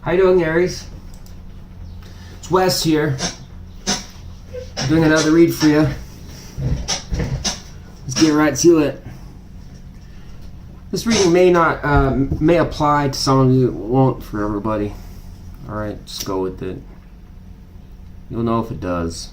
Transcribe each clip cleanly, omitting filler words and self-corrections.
How you doing, Aries? It's Wes here. Doing another read for you. Let's get right to it. This reading may apply to some of you, it won't for everybody. Alright, just go with it. You'll know if it does.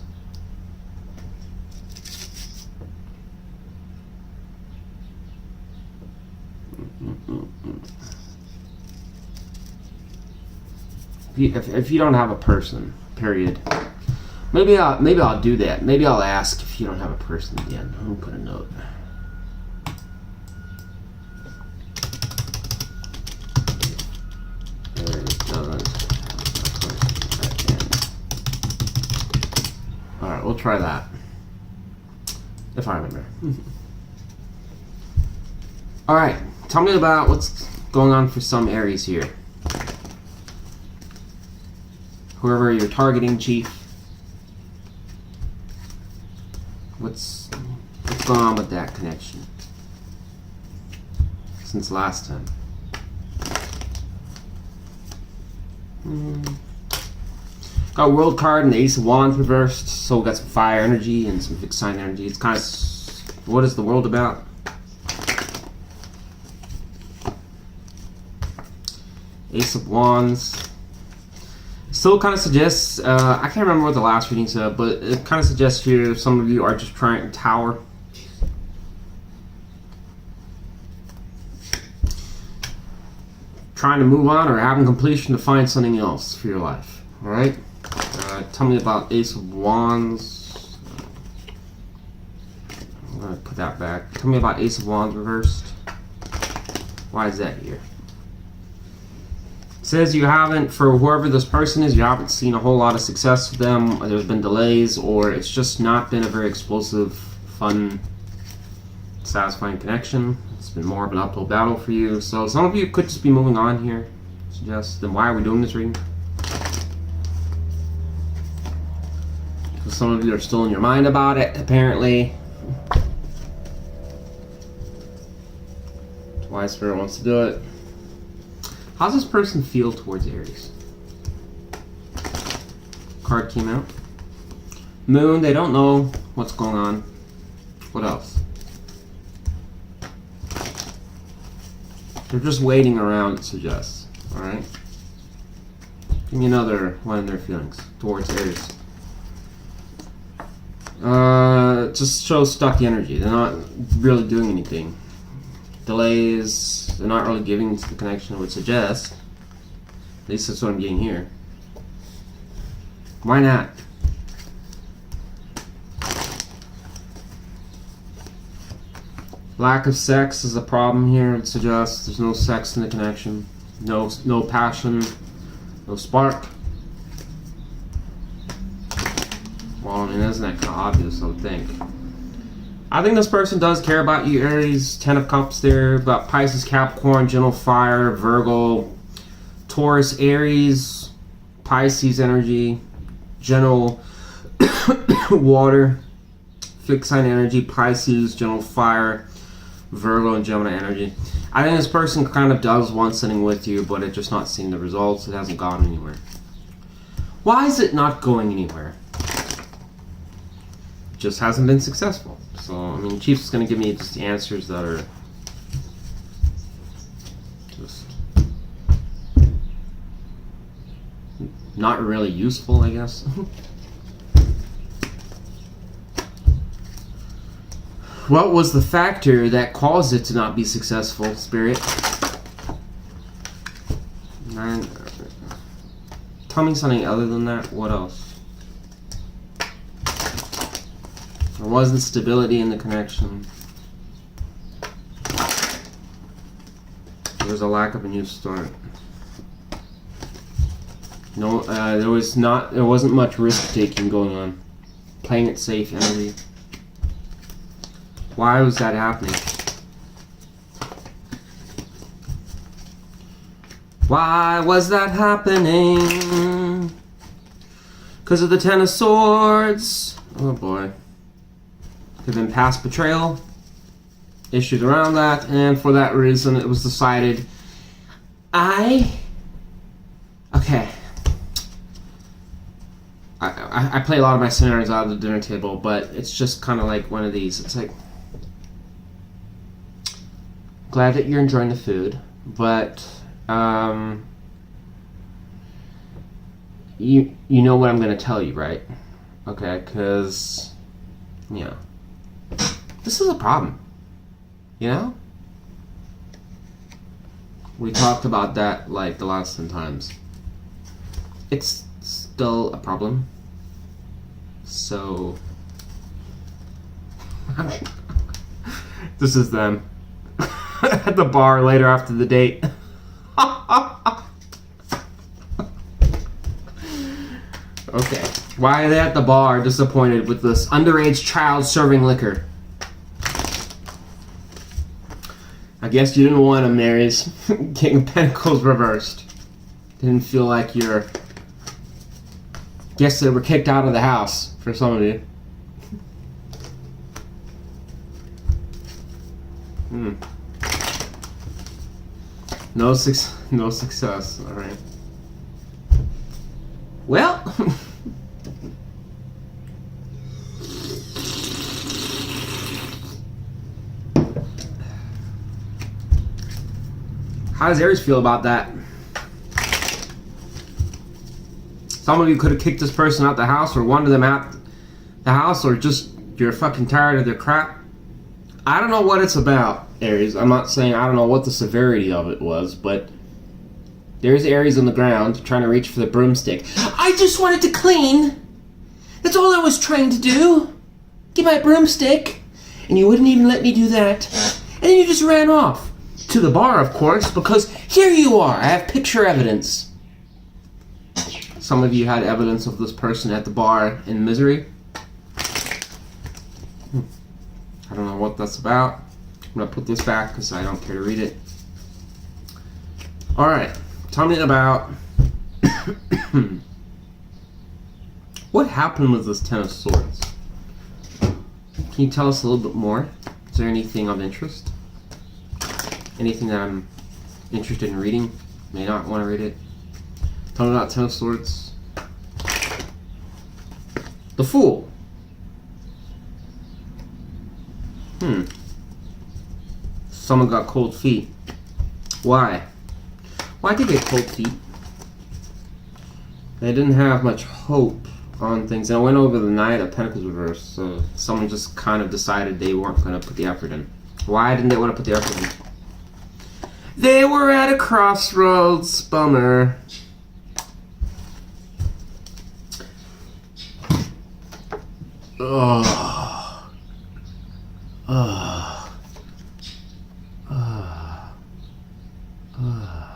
If you don't have a person, period. Maybe I'll do that. Maybe I'll ask if you don't have a person again. I'm gonna put a note. Alright, we'll try that. If I remember. Alright, tell me about what's going on for some Aries here. Whoever you're targeting, Chief. What's going on with that connection? Since last time. Got World card and the Ace of Wands reversed, so we got some fire energy and some fixed sign energy. It's kind of, what is the world about? Ace of Wands. Still kind of suggests, I can't remember what the last reading said, but it kind of suggests here some of you are just trying to tower. Trying to move on or having completion to find something else for your life. Alright? Tell me about Ace of Wands. I'm going to put that back. Tell me about Ace of Wands reversed. Why is that here? It says you haven't, for whoever this person is, you haven't seen a whole lot of success with them. There's been delays, or it's just not been a very explosive, fun, satisfying connection. It's been more of an uphill battle for you. So some of you could just be moving on here. Suggest, then why are we doing this reading? Because some of you are still in your mind about it, apparently. That's why Spirit wants to do it. How's this person feel towards Aries? Card came out. Moon, they don't know what's going on. What else? They're just waiting around, it suggests. Alright? Give me another one of their feelings towards Aries. Just shows stuck energy. They're not really doing anything. Delays, they're not really giving the connection I would suggest. At least that's what I'm getting here. Why not? Lack of sex is a problem here. It suggests there's no sex in the connection. No passion. No spark. Well, I mean, isn't that kind of obvious, I would think. I think this person does care about you, Aries. 10 of Cups there. Got Pisces, Capricorn, Gentle Fire, Virgo, Taurus, Aries, Pisces energy, Gentle Water, Fixed Sign energy, Pisces, Gentle Fire, Virgo, and Gemini energy. I think this person kind of does want something with you, but it's just not seeing the results. It hasn't gone anywhere. Why is it not going anywhere? It just hasn't been successful. So, I mean, Chief's is going to give me just the answers that are just not really useful, I guess. What was the factor that caused it to not be successful, Spirit? Tell me something other than that. What else? There wasn't stability in the connection. There was a lack of a new start. No, there wasn't much risk taking going on. Playing it safe energy. Why was that happening? Why was that happening? Because of the Ten of Swords. Oh boy. Could have been past betrayal. Issues around that, and for that reason it was decided I Okay. I play a lot of my scenarios out of the dinner table, but it's just kind of like one of these. It's like, glad that you're enjoying the food, but you know what I'm going to tell you, right? Okay, because, yeah, this is a problem, you know? We talked about that like the last 10 times. It's still a problem. So this is them at the bar later after the date. Okay. Why are they at the bar disappointed with this underage child serving liquor? I guess you didn't want him, Aries. King of Pentacles reversed. Didn't feel like you're... Guess they were kicked out of the house for some of you. No success. All right. Well, how does Aries feel about that? Some of you could have kicked this person out the house, or wanted them out the house, or just you're fucking tired of their crap. I don't know what it's about, Aries. I'm not saying I don't know what the severity of it was, but there's Aries on the ground trying to reach for the broomstick. I just wanted to clean. That's all I was trying to do. Get my broomstick. And you wouldn't even let me do that. And then you just ran off. To the bar, of course, because here you are. I have picture evidence. Some of you had evidence of this person at the bar in misery. I don't know what that's about. I'm going to put this back because I don't care to read it. Alright. Tell me about what happened with this Ten of Swords. Can you tell us a little bit more? Is there anything of interest? Anything that I'm interested in reading? May not want to read it. Tell me about Ten of Swords. The Fool. Someone got cold feet. Why? Why did they get cold feet? They didn't have much hope on things. And I went over the Knight of Pentacles reverse, so someone just kind of decided they weren't going to put the effort in. Why didn't they want to put the effort in? They were at a crossroads. Bummer. Oh. Oh. Oh. Oh.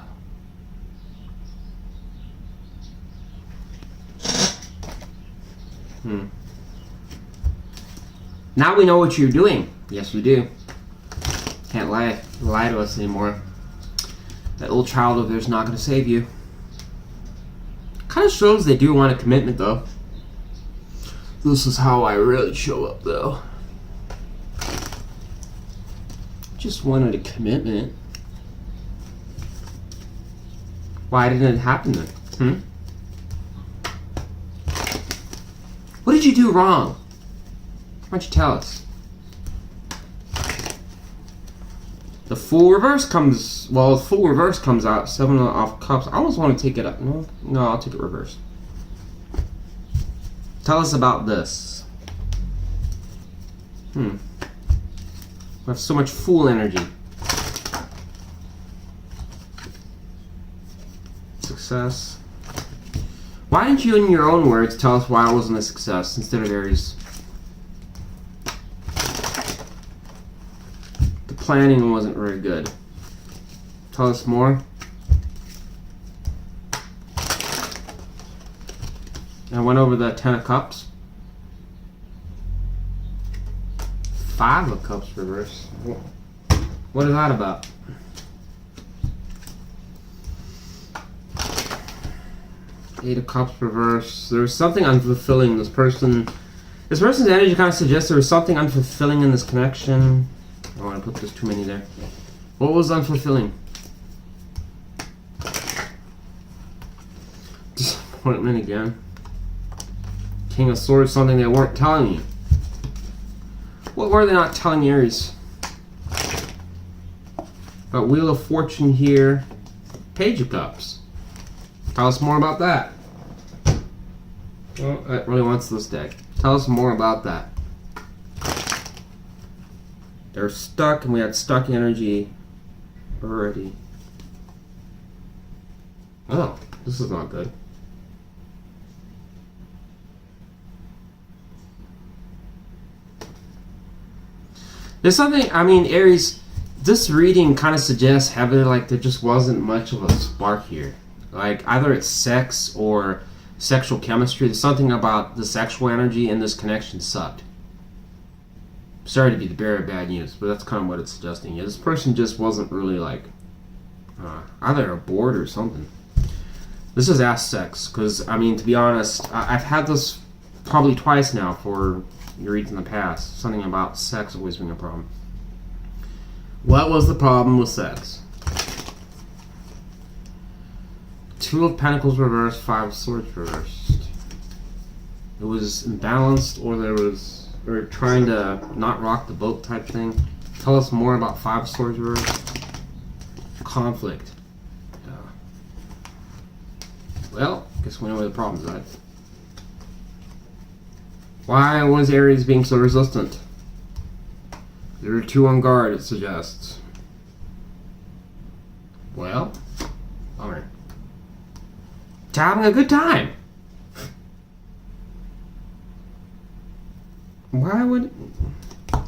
Now we know what you're doing. Yes, we do. Can't lie to us anymore. That little child over there's not going to save you. Kind of shows they do want a commitment, though. This is how I really show up, though. Just wanted a commitment. Why didn't it happen then? What did you do wrong? Why don't you tell us? The Fool reverse comes... Well, the Fool reverse comes out. 7 off cups. I almost want to take it up. No, I'll take it reverse. Tell us about this. We have so much Fool energy. Success. Why didn't you, in your own words, tell us why it wasn't a success instead of Aries? The planning wasn't very good. Tell us more. I went over the 10 of Cups. 5 of Cups reverse. What is that about? Eight of Cups reverse. There was something unfulfilling. This person's energy kind of suggests there was something unfulfilling in this connection. I don't want to put this too many there. What was unfulfilling? disappointment again. King of Swords, something they weren't telling you. What were they not telling you, Aries? But Wheel of Fortune here. Page of Cups. Tell us more about that. Well, it really wants this deck. Tell us more about that. They're stuck, and we had stuck energy already. Oh, this is not good. There's something, I mean, Aries, this reading kind of suggests heavily like there just wasn't much of a spark here. Like, either it's sex or sexual chemistry. There's something about the sexual energy in this connection sucked. Sorry to be the bearer of bad news, but that's kind of what it's suggesting. Yeah, this person just wasn't really like, either bored or something. This is ass sex, because, I mean, to be honest, I've had this probably twice now for your reads in the past. Something about sex always being a problem. What was the problem with sex? Two of Pentacles reversed, Five of Swords reversed. It was imbalanced, or trying to not rock the boat type thing. Tell us more about Five of Swords reversed. Conflict. Yeah. Well, guess we know where the problem's at. Why was Aries being so resistant? They were too on guard, it suggests. Well, bummer. It's having a good time. Why would...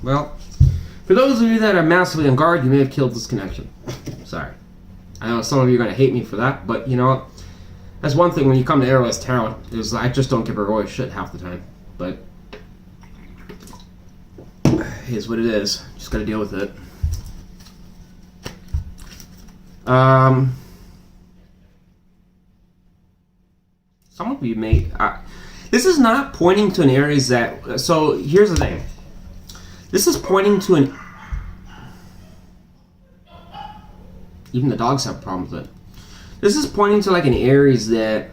Well, for those of you that are massively on guard, you may have killed this connection. Sorry. I know some of you are going to hate me for that, but you know what? That's one thing when you come to Arrowless Tarot, is I just don't give a roy shit half the time. But it is what it is. Just got to deal with it. Some of you may... this is not pointing to an Aries that... So, here's the thing. This is pointing to an... Even the dogs have problems with it. This is pointing to like an Aries that...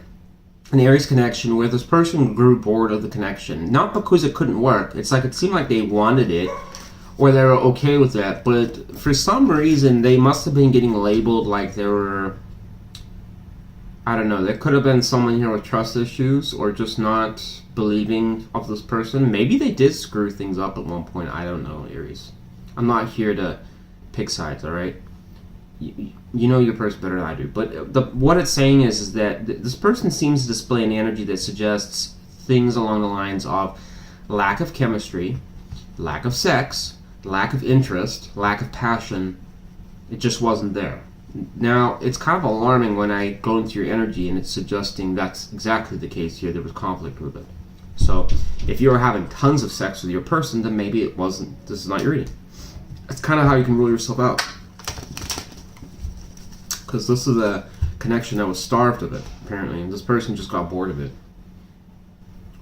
An Aries connection where this person grew bored of the connection. Not because it couldn't work. It's like it seemed like they wanted it. Or they were okay with that. But for some reason, they must have been getting labeled like they were... I don't know, there could have been someone here with trust issues or just not believing of this person. Maybe they did screw things up at one point. I don't know, Aries. I'm not here to pick sides, alright? You know your person better than I do. But what it's saying is that this person seems to display an energy that suggests things along the lines of lack of chemistry, lack of sex, lack of interest, lack of passion. It just wasn't there. Now, it's kind of alarming when I go into your energy and it's suggesting that's exactly the case here. There was conflict with it. So, if you're having tons of sex with your person, then maybe it wasn't, this is not your reading. That's kind of how you can rule yourself out. Because this is a connection that was starved of it, apparently, and this person just got bored of it.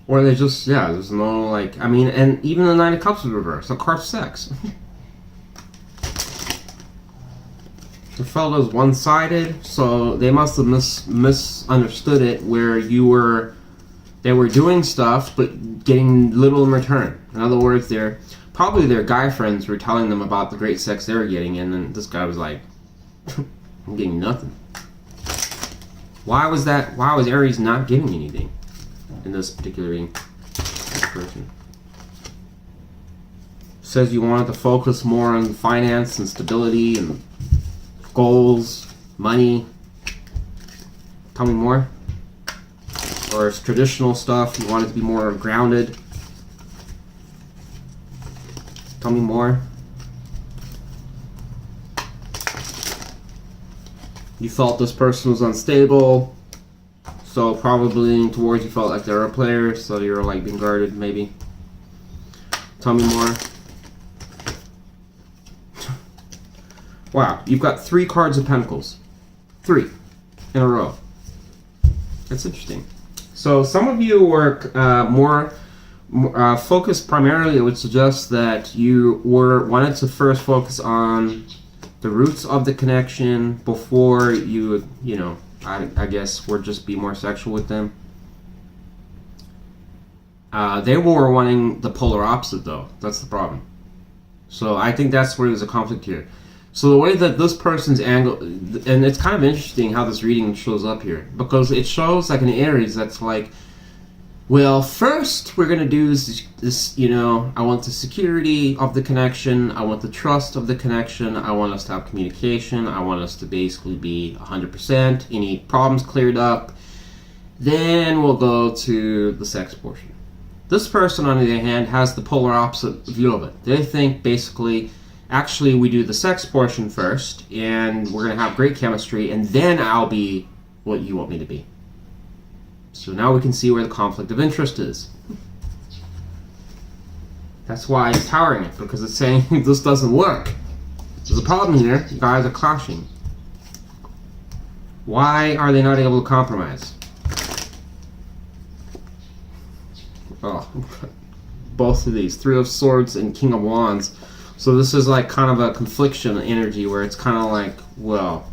Or they just, yeah, there's no, like, I mean, and even the Nine of Cups was reversed, a card of sex. It felt as one-sided, so they must have misunderstood it, where they were doing stuff but getting little in return. In other words, probably their guy friends were telling them about the great sex they were getting, and then this guy was like, I'm getting nothing. Why was Aries not giving anything in this particular reading? This person says you wanted to focus more on finance and stability and goals, money. Tell me more. Or it's traditional stuff. You want it to be more grounded. Tell me more. You felt this person was unstable, so probably leaning towards you felt like they were a player, so you're like being guarded, maybe. Tell me more. Wow, you've got 3 cards of Pentacles. 3 in a row. That's interesting. So some of you were more focused primarily, it would suggest that you wanted to first focus on the roots of the connection before you would, I guess, would just be more sexual with them. They were wanting the polar opposite, though. That's the problem. So I think that's where there's a conflict here. So the way that this person's angle, and it's kind of interesting how this reading shows up here, because it shows like an Aries that's like, well, first we're gonna do this, you know, I want the security of the connection, I want the trust of the connection, I want us to have communication, I want us to basically be 100%, any problems cleared up, then we'll go to the sex portion. This person, on the other hand, has the polar opposite view of it. They think basically, actually, we do the sex portion first, and we're going to have great chemistry, and then I'll be what you want me to be. So now we can see where the conflict of interest is. That's why it's powering it, because it's saying this doesn't work. There's a problem here. You guys are clashing. Why are they not able to compromise? Oh, both of these, Three of Swords and King of Wands. So this is like kind of a confliction energy where it's kind of like, well,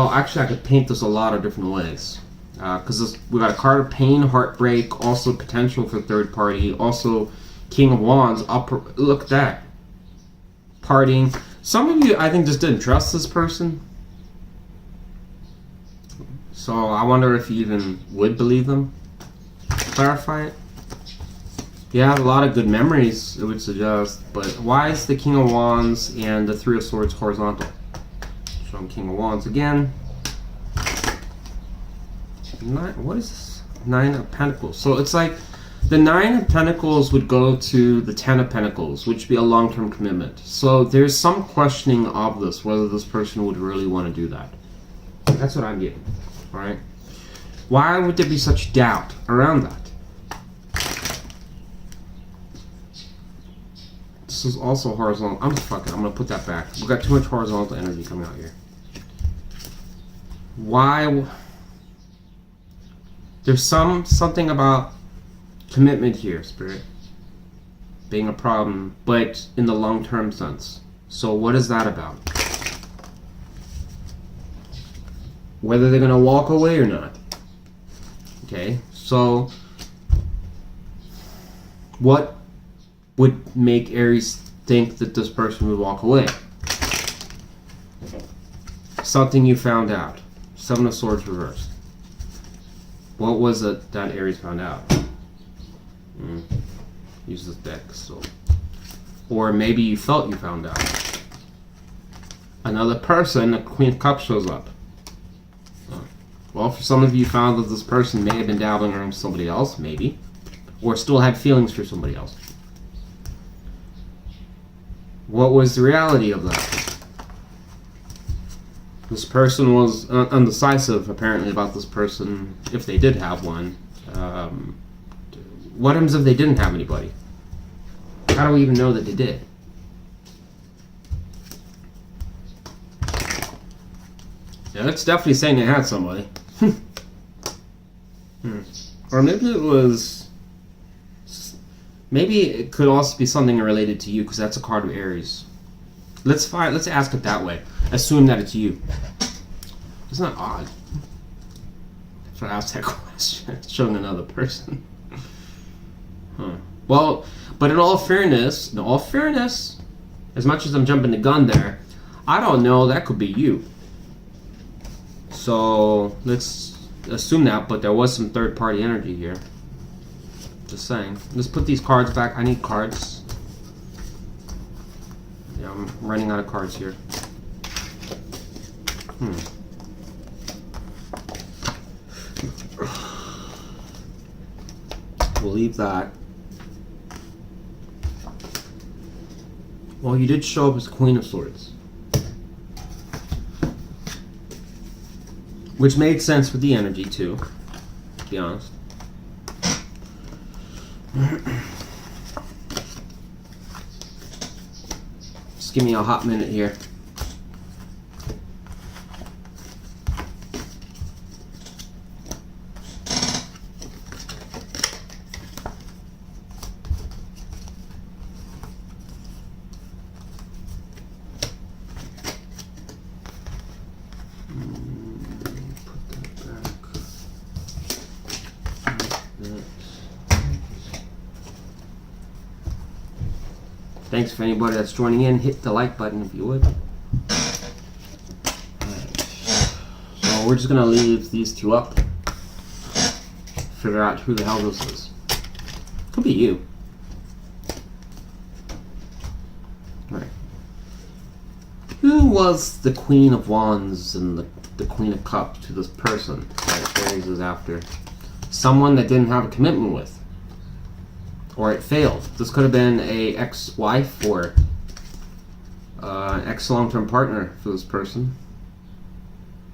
actually I could paint this a lot of different ways. Because we got a card of pain, heartbreak, also potential for third party, also King of Wands. Look at that. Partying. Some of you, I think, just didn't trust this person. So I wonder if you even would believe them. Clarify it. You have a lot of good memories, it would suggest, but why is the King of Wands and the Three of Swords horizontal? Show them King of Wands again. What is this? Nine of Pentacles. So it's like the Nine of Pentacles would go to the Ten of Pentacles, which would be a long-term commitment. So there's some questioning of this, whether this person would really want to do that. That's what I'm getting, all right? Why would there be such doubt around that? This is also horizontal. I'm gonna put that back. We've got too much horizontal energy coming out here. Why? There's something about commitment here, Spirit, being a problem, but in the long-term sense. So what is that about? Whether they're gonna walk away or not. Okay, so what would make Aries think that this person would walk away? Something you found out. Seven of Swords reversed. What was it that Aries found out? Use this deck, so. Or maybe you felt you found out. Another person, a Queen of Cups shows up. Well, for some of you found that this person may have been dabbling around somebody else, maybe. Or still had feelings for somebody else. What was the reality of that? This person was undecisive, apparently, about this person, if they did have one. What happens if they didn't have anybody? How do we even know that they did? Yeah, that's definitely saying they had somebody. Or maybe it was... Maybe it could also be something related to you, because that's a card of Aries. Let's ask it that way. Assume that it's you. Isn't that odd? If I asked that question, it's showing another person. Well, but in all fairness, as much as I'm jumping the gun there, I don't know, that could be you. So let's assume that, but there was some third-party energy here. Just saying. Let's put these cards back. I need cards. Yeah, I'm running out of cards here. We'll leave that. Well, you did show up as Queen of Swords. Which made sense with the energy, too. To be honest. Just give me a hot minute here. Put that back. Like that. Thanks for anybody that's joining in. Hit the like button if you would. Alright. So we're just going to leave these two up. Figure out who the hell this is. Could be you. Alright. Who was the Queen of Wands and the Queen of Cups to this person that Aries is after? Someone that didn't have a commitment with. Or it failed. This could have been a ex-wife or an ex-long-term partner for this person.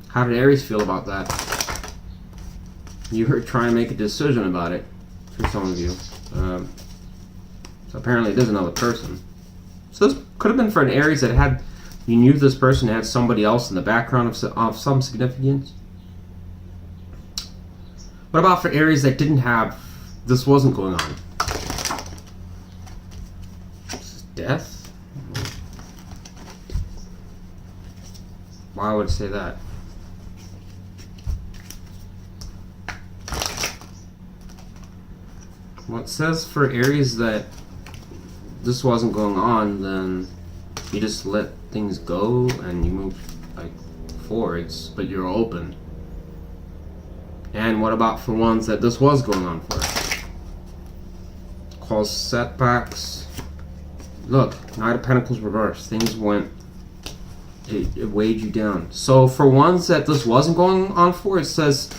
How did Aries feel about that? You were trying to make a decision about it, for some of you. So apparently it is another person. So this could have been for an Aries that had, you knew this person had somebody else in the background of some significance. What about for Aries that didn't have, this wasn't going on? Death? Why would it say that? Well, it says for Aries that this wasn't going on, then you just let things go and you move like forwards, but you're open. And what about for ones that this was going on for? Cause setbacks. Look, Knight of Pentacles reversed. Things went, it weighed you down. So for ones that this wasn't going on for, it says,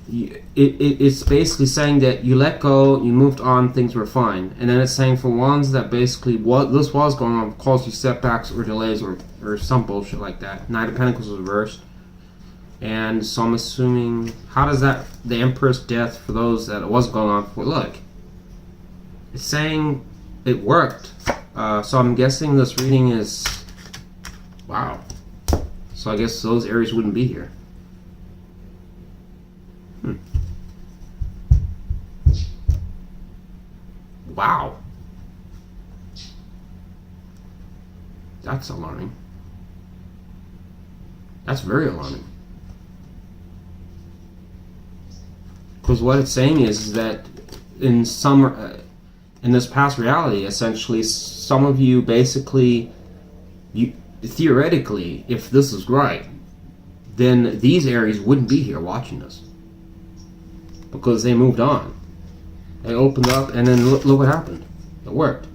it's basically saying that you let go, you moved on, things were fine. And then it's saying for ones that basically what this was going on caused you setbacks or delays or some bullshit like that. Knight of Pentacles was reversed. And so I'm assuming, how does that, the Empress death for those that it wasn't going on for, look. It's saying it worked. So I'm guessing this reading is, wow. So I guess those Aries wouldn't be here. Wow. That's alarming. That's very alarming. Because what it's saying is that in some... in this past reality, essentially, some of you basically, theoretically, if this is right, then these Aries wouldn't be here watching this. Because they moved on. They opened up, and then look what happened. It worked.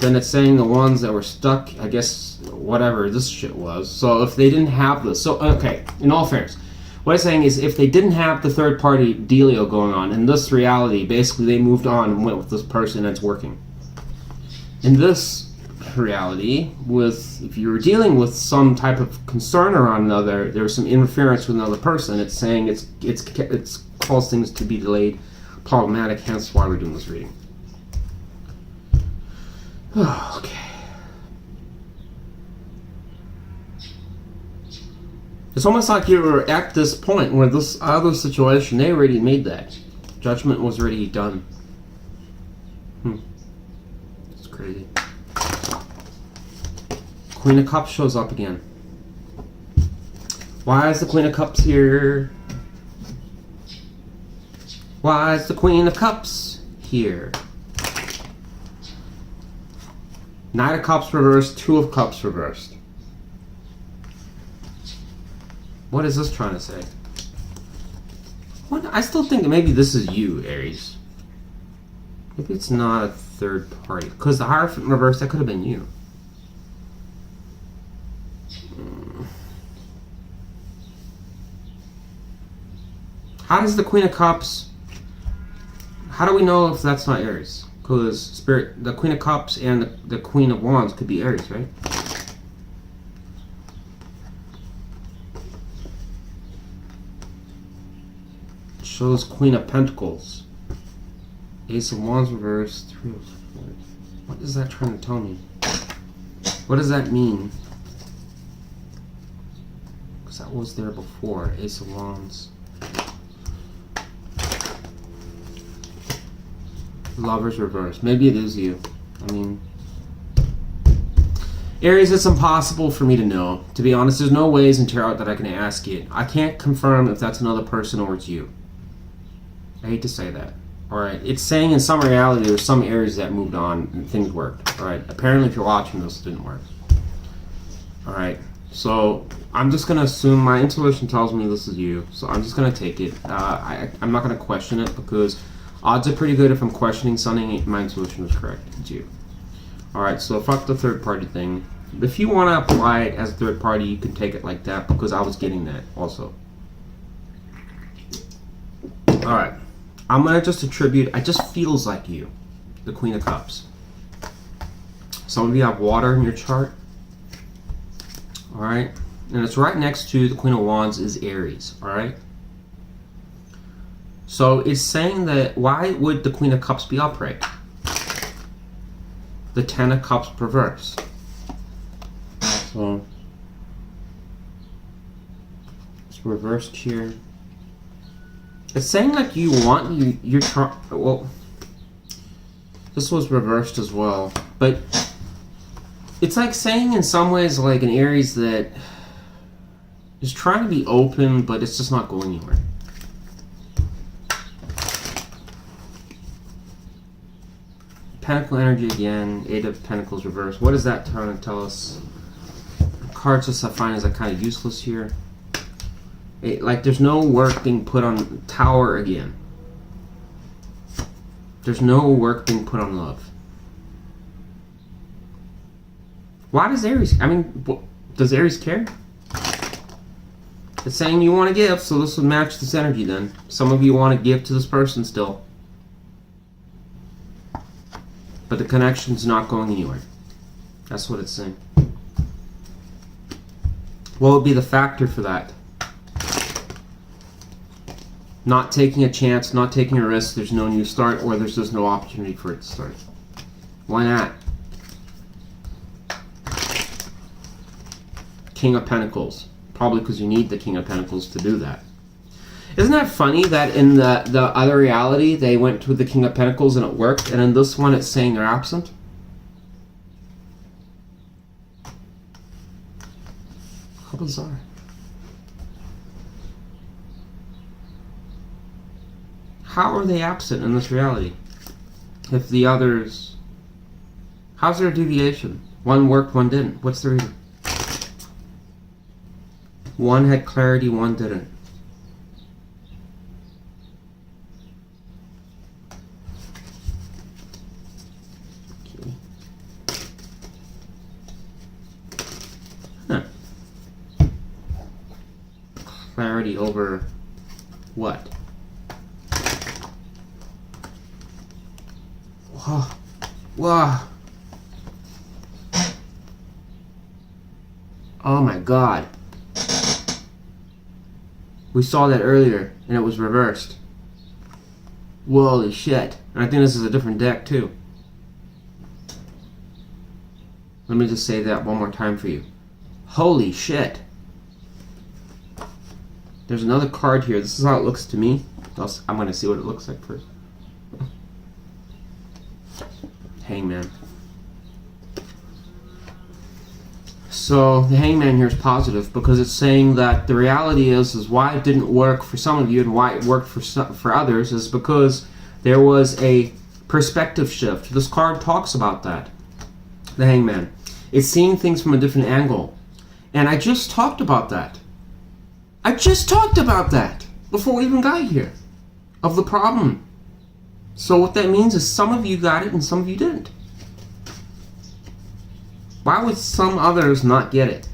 Then it's saying the ones that were stuck, I guess, whatever this shit was. So if they didn't have this, so, okay, in all fairness, what I'm saying is, if they didn't have the third-party dealio going on, in this reality, basically they moved on and went with this person and it's working. In this reality, if you were dealing with some type of concern around another, there was some interference with another person, it's saying it's caused things to be delayed, problematic, hence why we're doing this reading. Okay. It's almost like you were at this point where this other situation, they already made that. Judgment was already done. It's crazy. Queen of Cups shows up again. Why is the Queen of Cups here? Why is the Queen of Cups here? Knight of Cups reversed, Two of Cups reversed. What is this trying to say? I still think maybe this is you, Aries. Maybe it's not a third party. Because the Hierophant reverse, that could have been you. How does the Queen of Cups... How do we know if that's not Aries? Because the Queen of Cups and the Queen of Wands could be Aries, right? Shows Queen of Pentacles. Ace of Wands reversed. Three of Swords. What is that trying to tell me? What does that mean? Because that was there before. Ace of Wands. Lovers reversed. Maybe it is you. I mean... Aries, it's impossible for me to know. To be honest, there's no ways in tarot that I can ask it. I can't confirm if that's another person or it's you. I hate to say that. Alright, it's saying in some reality there's some areas that moved on and things worked. Alright, apparently if you're watching this, it didn't work. Alright, so I'm just going to assume my intuition tells me this is you, so I'm just going to take it. I'm not going to question it because odds are pretty good if I'm questioning something, my intuition was correct. It's you. Alright, so fuck the third party thing. If you want to apply it as a third party, you can take it like that because I was getting that also. Alright. I'm going to just attribute, it just feels like you, the Queen of Cups. Some of you have water in your chart. Alright? And it's right next to the Queen of Wands is Aries. Alright? So it's saying that, why would the Queen of Cups be upright? The Ten of Cups reverse. So, it's reversed here. It's saying like you want your chart. Well, this was reversed as well, but it's like saying in some ways like an Aries that is trying to be open, but it's just not going anywhere. Pentacle energy again. Eight of Pentacles reversed. What is that trying to tell us? Cards just I find is like kind of useless here. Like there's no work being put on Tower again. There's no work being put on love. Why does Aries? I mean, does Aries care? It's saying you want to give, so this would match this energy then. Some of you want to give to this person still. But the connection's not going anywhere. That's what it's saying. What would be the factor for that? Not taking a chance, not taking a risk, there's no new start, or there's just no opportunity for it to start. Why not? King of Pentacles. Probably because you need the King of Pentacles to do that. Isn't that funny that in the other reality they went with the King of Pentacles and it worked, and in this one it's saying they're absent? How bizarre. How are they absent in this reality? If the others... How's there a deviation? One worked, one didn't. What's the reason? One had clarity, one didn't. Okay. Huh. Clarity over what? Whoa. Whoa. Oh my God. We saw that earlier, and it was reversed. Holy shit. And I think this is a different deck, too. Let me just say that one more time for you. Holy shit. There's another card here. This is how it looks to me. I'm going to see what it looks like first. Hangman. So the Hangman here is positive because it's saying that the reality is why it didn't work for some of you and why it worked for others is because there was a perspective shift. This card talks about that. The Hangman. It's seeing things from a different angle. And I just talked about that. I just talked about that before we even got here. Of the problem. So what that means is some of you got it and some of you didn't. Why would some others not get it?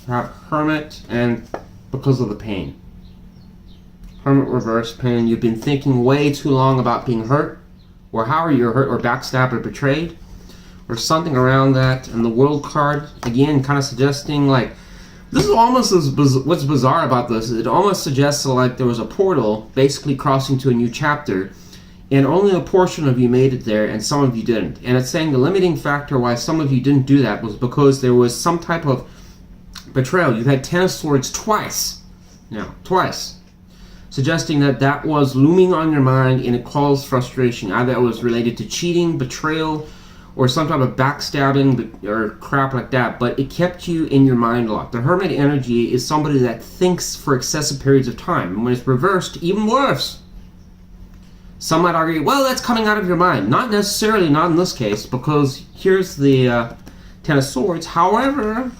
Have Hermit and because of the pain. Hermit reverse pain. You've been thinking way too long about being hurt, or how are you hurt, or backstabbed, or betrayed, or something around that. And the World card again, kind of suggesting like this is almost what's bizarre about this. It almost suggests like there was a portal basically crossing to a new chapter. And only a portion of you made it there, and some of you didn't. And it's saying the limiting factor why some of you didn't do that was because there was some type of betrayal. You've had Ten of Swords twice. Now, twice. Suggesting that that was looming on your mind and it caused frustration. Either it was related to cheating, betrayal, or some type of backstabbing or crap like that, but it kept you in your mind a lot. The Hermit energy is somebody that thinks for excessive periods of time, and when it's reversed, even worse. Some might argue, well, that's coming out of your mind. Not necessarily, not in this case, because here's the Ten of Swords. However,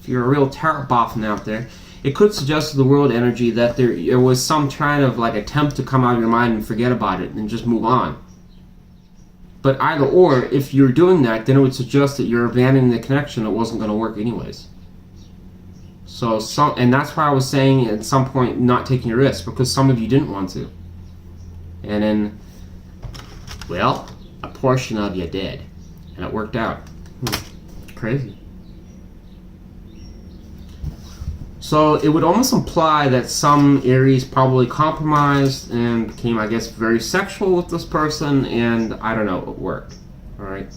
if you're a real tarot boffin out there, it could suggest to the world energy that there was some kind of like attempt to come out of your mind and forget about it and just move on. But either or, if you're doing that, then it would suggest that you're abandoning the connection that wasn't going to work anyways. And that's why I was saying at some point not taking a risk, because some of you didn't want to. And then, well, a portion of you did. And it worked out. Crazy. So it would almost imply that some Aries probably compromised and became, I guess, very sexual with this person, and I don't know, it worked. Alright?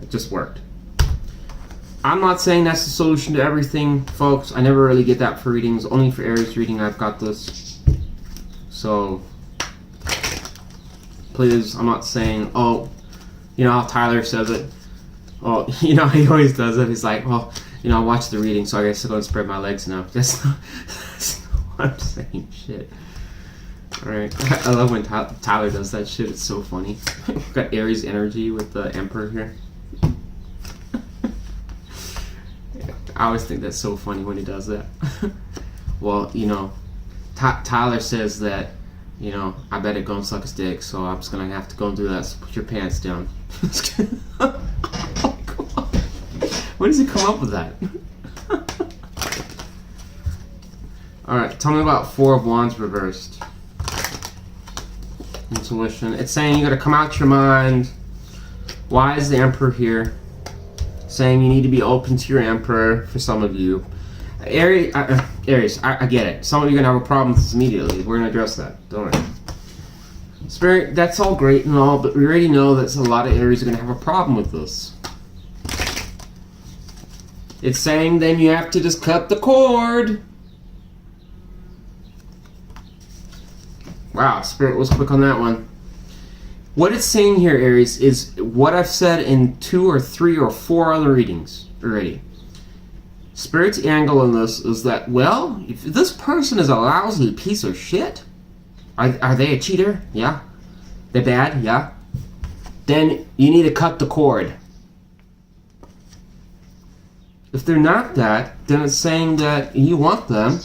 It just worked. I'm not saying that's the solution to everything, folks. I never really get that for readings. Only for Aries reading I've got this. So, please, I'm not saying, oh, you know how Tyler says it? Oh, you know, he always does it. He's like, well, you know, I watched the reading, so I guess I'm going to spread my legs now. That's not what I'm saying. Shit. Alright. I love when Tyler does that shit. It's so funny. We've got Aries energy with the Emperor here. I always think that's so funny when he does that. Well, you know, Tyler says that, you know, I better go and suck his dick, so I'm just going to have to go and do that. So put your pants down. When does he come up with that? Alright, tell me about Four of Wands reversed. Intuition. It's saying you gotta come out your mind. Why is the Emperor here? Saying you need to be open to your Emperor for some of you. Aries, I get it. Some of you are gonna have a problem with this immediately. We're gonna address that. Don't worry. Spirit, that's all great and all, but we already know that a lot of Aries are gonna have a problem with this. It's saying then you have to just cut the cord. Wow, Spirit was quick on that one. What it's saying here, Aries, is what I've said in 2 or 3 or 4 other readings already. Spirit's angle on this is that, well, if this person is a lousy piece of shit, are they a cheater? Yeah. They're bad? Yeah. Then you need to cut the cord. If they're not that, then it's saying that you want them.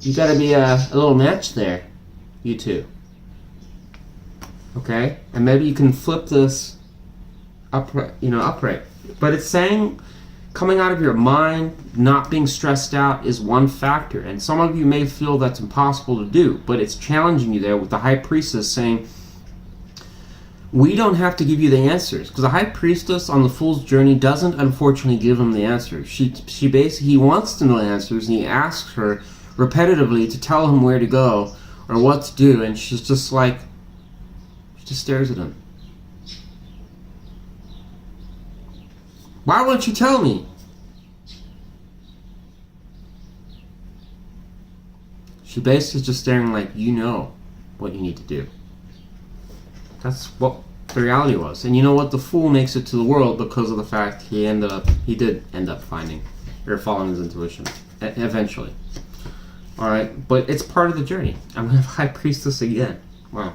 You gotta be a little match there, you two. Okay? And maybe you can flip this upright, upright. But it's saying coming out of your mind, not being stressed out is one factor. And some of you may feel that's impossible to do, but it's challenging you there with the High Priestess saying, we don't have to give you the answers, because the High Priestess on the Fool's Journey doesn't unfortunately give him the answers. She basically, he wants to know the answers, and he asks her repetitively to tell him where to go or what to do, and she's just like, she just stares at him. Why won't you tell me? She basically is just staring like, you know what you need to do. That's what the reality was. And you know what? The Fool makes it to the world because of the fact he did end up finding, or following his intuition, eventually. Alright, but it's part of the journey. I'm going to have High Priestess again. Wow.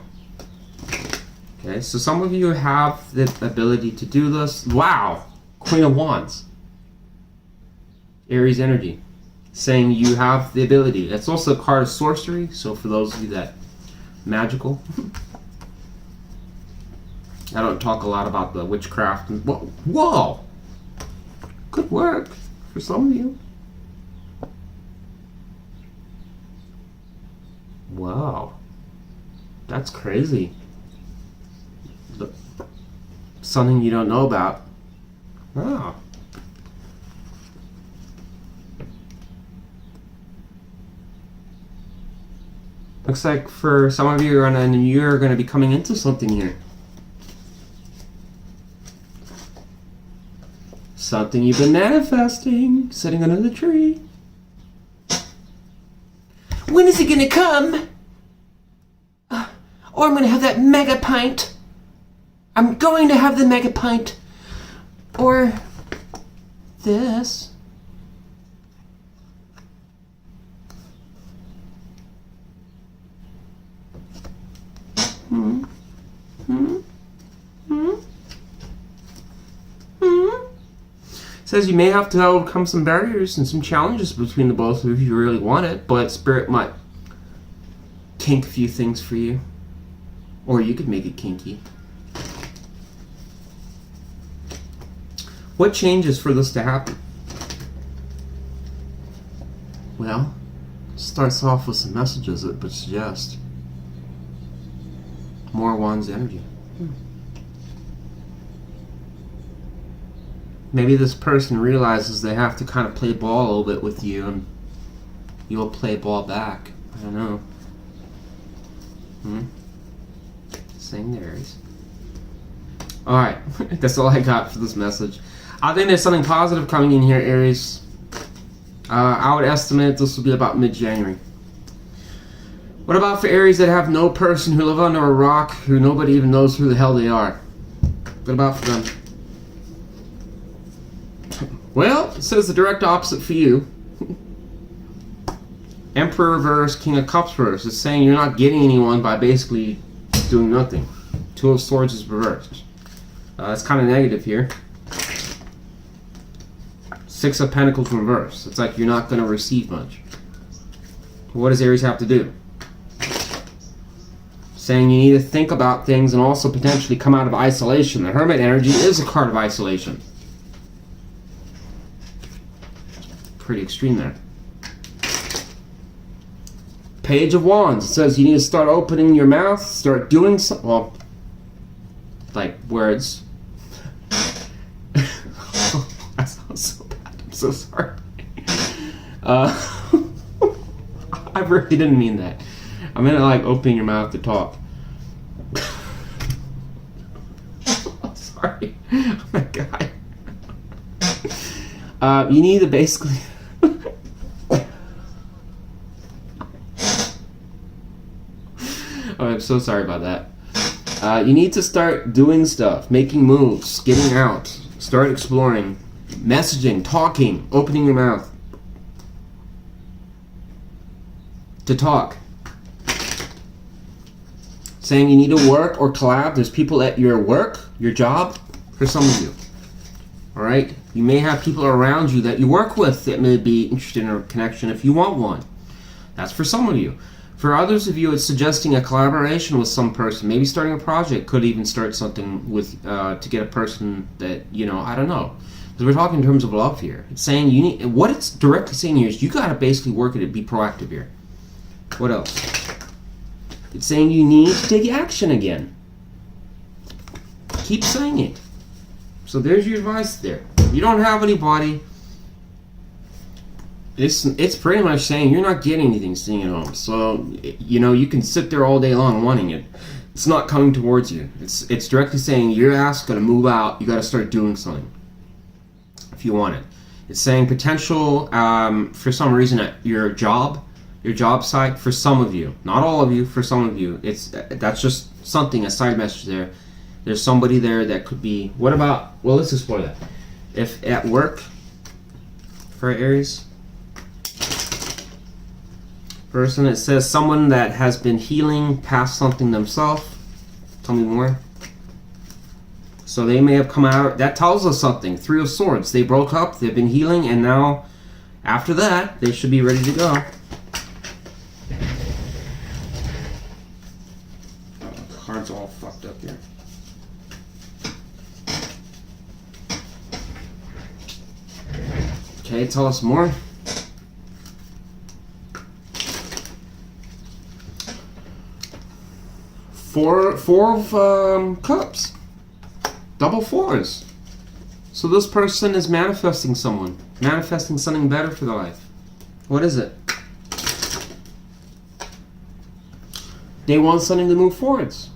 Okay, so some of you have the ability to do this. Wow! Queen of Wands. Aries energy. Saying you have the ability. It's also a card of sorcery, so for those of you that magical. I don't talk a lot about the witchcraft. And, whoa! Good work for some of you. Wow. That's crazy. Something you don't know about. Wow. Looks like for some of you, you're going to be coming into something here. Something you've been manifesting, sitting under the tree. When is it gonna come? Or I'm gonna have that mega pint. I'm going to have the mega pint. Or this. Says you may have to overcome some barriers and some challenges between the both of you if you really want it, but Spirit might kink a few things for you. Or you could make it kinky. What changes for this to happen? Well, starts off with some messages that would suggest more Wands energy. Maybe this person realizes they have to kind of play ball a little bit with you, and you'll play ball back. I don't know. Same there, Aries. Alright, that's all I got for this message. I think there's something positive coming in here, Aries. I would estimate this will be about mid-January. What about for Aries that have no person, who live under a rock, who nobody even knows who the hell they are? What about for them? Well, it says the direct opposite for you. Emperor reverse, King of Cups reverse. It's saying you're not getting anyone by basically doing nothing. Two of Swords is reversed. It's kind of negative here. Six of Pentacles reverse. It's like you're not going to receive much. What does Aries have to do? Saying you need to think about things and also potentially come out of isolation. The Hermit energy is a card of isolation. Pretty extreme there. Page of Wands. It says you need to start opening your mouth, start doing something. Well, like words. That sounds so bad. I'm so sorry. I really didn't mean that. I meant like opening your mouth to talk. I'm sorry. Oh my god. You need to basically. Oh, I'm so sorry about that. You need to start doing stuff, making moves, getting out, start exploring, messaging, talking, opening your mouth to talk. Saying you need to work or collab. There's people at your work, your job, for some of you. Alright? You may have people around you that you work with that may be interested in a connection if you want one. That's for some of you. For others of you, it's suggesting a collaboration with some person. Maybe starting a project. Could even start something with to get a person that, you know, I don't know. Because we're talking in terms of love here. It's saying you need, what it's directly saying here is you got to basically work at it, be proactive here. What else? It's saying you need to take action again. Keep saying it. So there's your advice there. You don't have anybody. It's pretty much saying you're not getting anything staying at home. So, you know, you can sit there all day long wanting it. It's not coming towards you. It's directly saying your ass got to move out. You got to start doing something if you want it. It's saying potential for some reason at your job site, for some of you, not all of you, for some of you. That's just something, a side message there. There's somebody there that could be. What about? Well, let's explore that. If at work for Aries. Person, it says someone that has been healing past something themselves. Tell me more. So they may have come out. That tells us something. Three of Swords. They broke up. They've been healing, and now, after that, they should be ready to go. The card's all fucked up here. Okay, tell us more. Four of cups. Double fours. So this person is manifesting someone. Manifesting something better for their life. What is it? They want something to move forwards.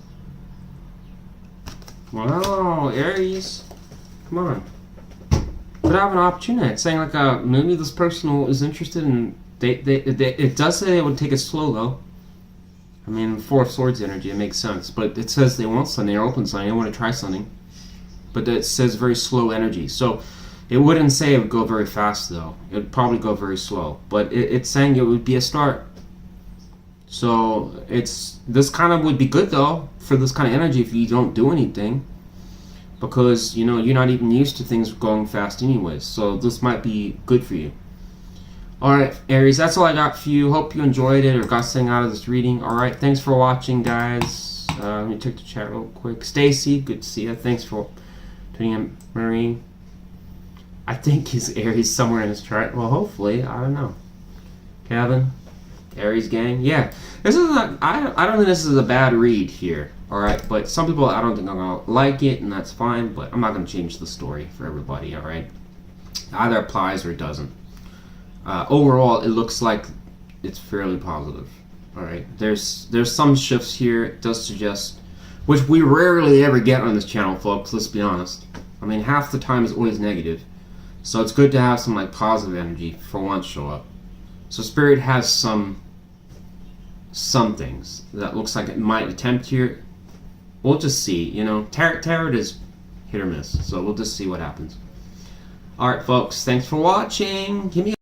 Wow, Aries. Come on. Could have an opportunity. It's saying like maybe this person is interested in. It does say they would take it slow though. I mean, Four of Swords energy, it makes sense. But it says they want something, they're open something, they want to try something. But it says very slow energy. So it wouldn't say it would go very fast, though. It would probably go very slow. But it's saying it would be a start. So this kind of would be good, though, for this kind of energy if you don't do anything. Because, you know, you're not even used to things going fast anyways. So this might be good for you. Alright, Aries, that's all I got for you. Hope you enjoyed it or got something out of this reading. Alright, thanks for watching, guys. Let me check the chat real quick. Stacy, good to see you. Thanks for tuning in. Marie, I think he's Aries somewhere in his chart. Well, hopefully. I don't know. Kevin, Aries gang. Yeah, this is not, I don't think this is a bad read here. Alright, but some people, I don't think are going to like it, and that's fine. But I'm not going to change the story for everybody, alright? Either applies or it doesn't. Overall, it looks like it's fairly positive. All right, there's some shifts here. It does suggest, which we rarely ever get on this channel, folks. Let's be honest. I mean, half the time is always negative, so it's good to have some like positive energy for once show up. So Spirit has some things that looks like it might attempt here. We'll just see. You know, tarot is hit or miss, so we'll just see what happens. All right, folks. Thanks for watching. Give me